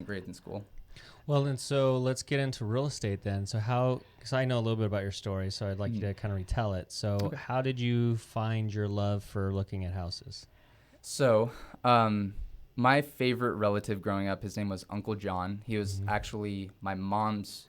grades in school. Well, and so let's get into real estate then. So because I know a little bit about your story, so I'd like you to kind of retell it. So Okay. how did you find your love for looking at houses? So, my favorite relative growing up, his name was Uncle John. He was actually my mom's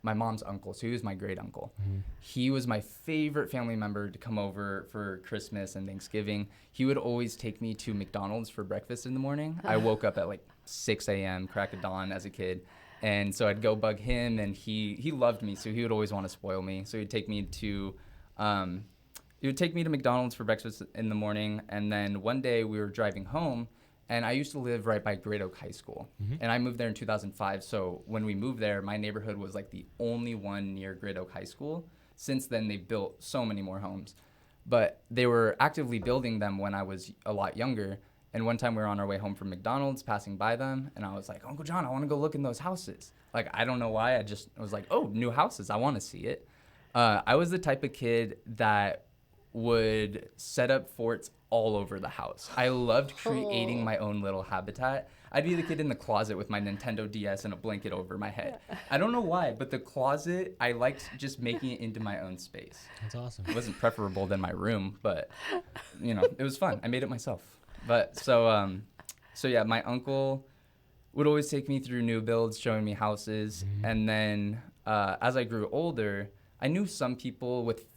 uncle, so he was my great uncle. He was my favorite family member to come over for Christmas and Thanksgiving. He would always take me to McDonald's for breakfast in the morning. I woke up at like 6 a.m., crack of dawn as a kid. And so I'd go bug him, and he loved me, so he would always want to spoil me. So he'd take me to McDonald's for breakfast in the morning, and then one day we were driving home, and I used to live right by Great Oak High School, and I moved there in 2005. So when we moved there, my neighborhood was like the only one near Great Oak High School. Since then, they've built so many more homes, but they were actively building them when I was a lot younger. And one time we were on our way home from McDonald's, passing by them, and I was like, Uncle John, I want to go look in those houses. Like, I don't know why. I was like, oh, new houses. I want to see it. I was the type of kid that would set up forts all over the house. I loved creating my own little habitat. I'd be the kid in the closet with my Nintendo DS and a blanket over my head. I don't know why, but the closet, I liked just making it into my own space. That's awesome. It wasn't preferable than my room, but, it was fun. I made it myself. But so yeah, my uncle would always take me through new builds, showing me houses. And then as I grew older, I knew some people with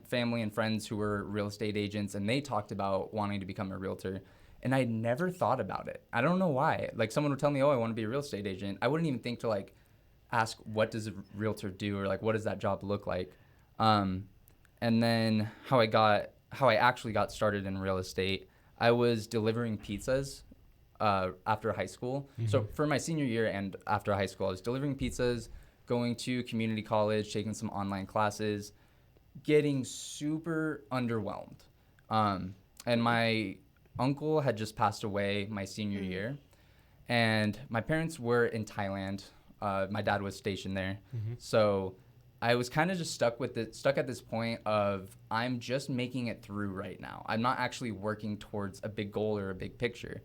family and friends who were real estate agents, and they talked about wanting to become a realtor. And I never thought about it. I don't know why. Like, someone would tell me, oh, I want to be a real estate agent. I wouldn't even think to like ask, what does a realtor do, or like, what does that job look like? And then how I actually got started in real estate, I was delivering pizzas after high school. So for my senior year and after high school, I was delivering pizzas, going to community college, taking some online classes, getting super underwhelmed. And my uncle had just passed away my senior year, and my parents were in Thailand. My dad was stationed there. So I was kind of just stuck at this point of, I'm just making it through right now. I'm not actually working towards a big goal or a big picture.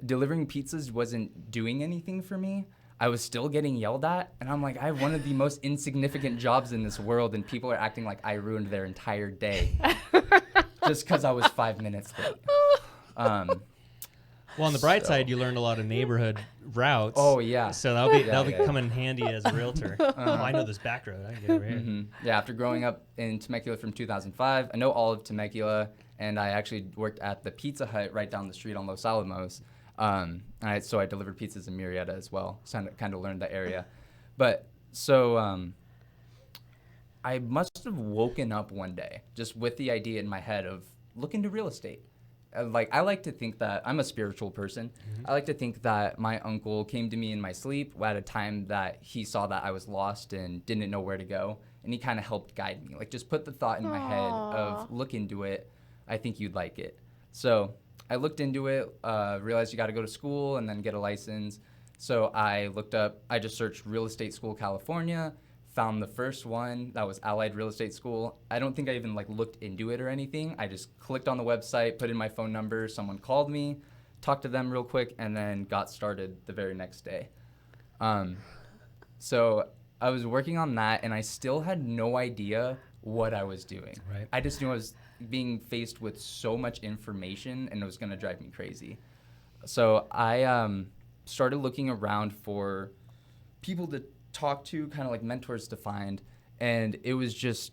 Delivering pizzas wasn't doing anything for me. I was still getting yelled at, and I'm like, I have one of the most insignificant jobs in this world, and people are acting like I ruined their entire day just because I was 5 minutes late. Well, on the bright side, you learned a lot of neighborhood routes. Oh, yeah. So that'll be coming in handy as a realtor. Oh, I know this back road. I can get over here. Yeah, after growing up in Temecula from 2005, I know all of Temecula, and I actually worked at the Pizza Hut right down the street on Los Alamos. So I delivered pizzas in Murrieta as well, so I kind of learned the area. But so I must have woken up one day just with the idea in my head of look into real estate. I like to think that I'm a spiritual person. I like to think that my uncle came to me in my sleep at a time that he saw that I was lost and didn't know where to go, and he kind of helped guide me. Like, just put the thought in my head of look into it. I think you'd like it. So I looked into it, realized you got to go to school and then get a license. So I just searched Real Estate School California, found the first one that was Allied Real Estate School. I don't think I even looked into it or anything. I just clicked on the website, put in my phone number, someone called me, talked to them real quick, and then got started the very next day. So I was working on that, and I still had no idea what I was doing. Right. I just knew I was being faced with so much information, and it was going to drive me crazy. So I started looking around for people to talk to, kind of like mentors to find, and it was just,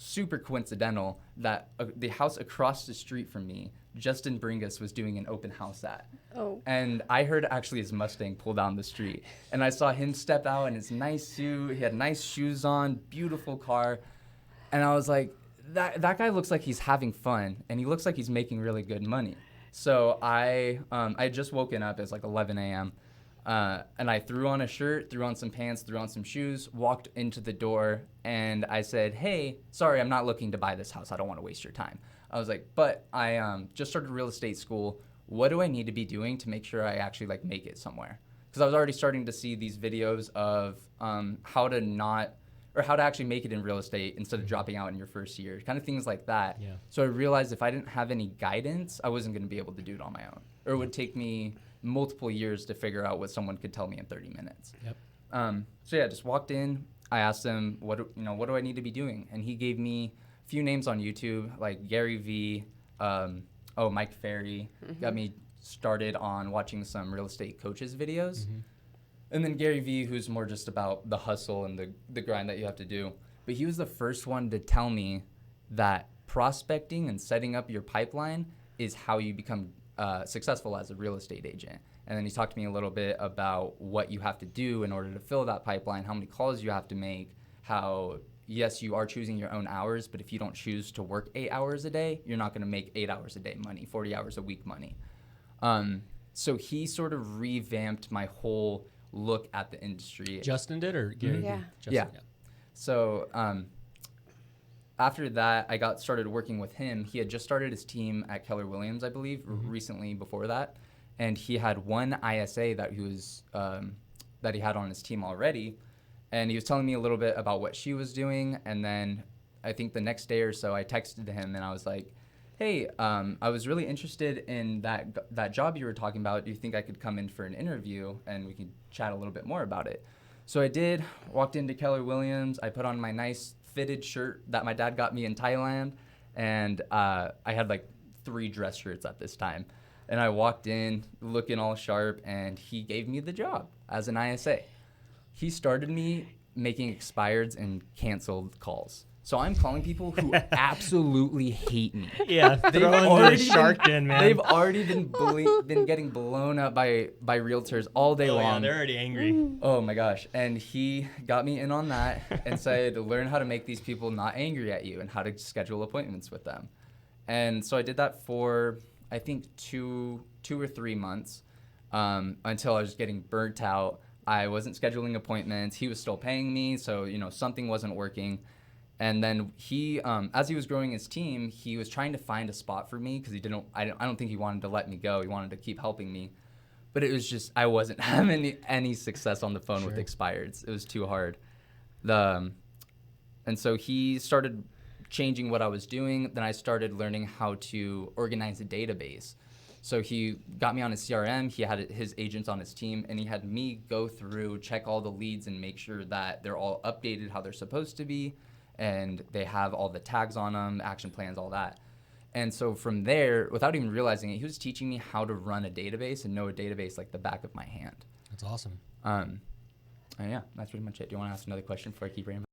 super coincidental that the house across the street from me, Justin Bringus was doing an open house at. Oh. And I heard actually his Mustang pull down the street, and I saw him step out in his nice suit. He had nice shoes on, beautiful car, and I was like, that guy looks like he's having fun, and he looks like he's making really good money. So I had just woken up. It's like 11 a.m. And I threw on a shirt, threw on some pants, threw on some shoes, walked into the door, and I said, hey, sorry, I'm not looking to buy this house. I don't want to waste your time. I was like, but I just started real estate school. What do I need to be doing to make sure I actually make it somewhere? Because I was already starting to see these videos of how to or how to actually make it in real estate instead of dropping out in your first year, kind of things like that. Yeah. So I realized if I didn't have any guidance, I wasn't going to be able to do it on my own, or it would take me multiple years to figure out what someone could tell me in 30 minutes. Yep. So yeah, just walked in. I asked him, what do I need to be doing? And he gave me a few names on YouTube, like Gary V, Mike Ferry, got me started on watching some real estate coaches videos. And then Gary V, who's more just about the hustle and the grind that you have to do. But he was the first one to tell me that prospecting and setting up your pipeline is how you become successful as a real estate agent. And then he talked to me a little bit about what you have to do in order to fill that pipeline, how many calls you have to make, how, yes, you are choosing your own hours, but if you don't choose to work 8 hours a day, you're not going to make 8 hours a day money, 40 hours a week money. So he sort of revamped my whole look at the industry. Justin did, or Gary? Yeah. Justin, Yeah. So after that, I got started working with him. He had just started his team at Keller Williams, I believe, recently before that. And he had one ISA that he was that he had on his team already. And he was telling me a little bit about what she was doing. And then I think the next day or so, I texted him and I was like, hey, I was really interested in that job you were talking about. Do you think I could come in for an interview and we can chat a little bit more about it? So I did, walked into Keller Williams. I put on my nice fitted shirt that my dad got me in Thailand. And I had like 3 dress shirts at this time. And I walked in looking all sharp, and he gave me the job as an ISA. He started me making expireds and canceled calls. So I'm calling people who absolutely hate me. Yeah, throwing the shark in, man. They've already been getting blown up by realtors all day long. Yeah, they're already angry. Oh my gosh. And he got me in on that and said, learn how to make these people not angry at you and how to schedule appointments with them. And so I did that for, I think, two or 3 months until I was getting burnt out. I wasn't scheduling appointments. He was still paying me, so something wasn't working. And then he, as he was growing his team, he was trying to find a spot for me because I don't think he wanted to let me go. He wanted to keep helping me, but it was just I wasn't having any success on the phone with expireds. It was too hard. And so he started changing what I was doing. Then I started learning how to organize a database. So he got me on his CRM. He had his agents on his team, and he had me go through, check all the leads, and make sure that they're all updated how they're supposed to be, and they have all the tags on them, action plans, all that. And so from there, without even realizing it, he was teaching me how to run a database and know a database like the back of my hand. That's awesome. Yeah, that's pretty much it. Do you want to ask another question before I keep rambling?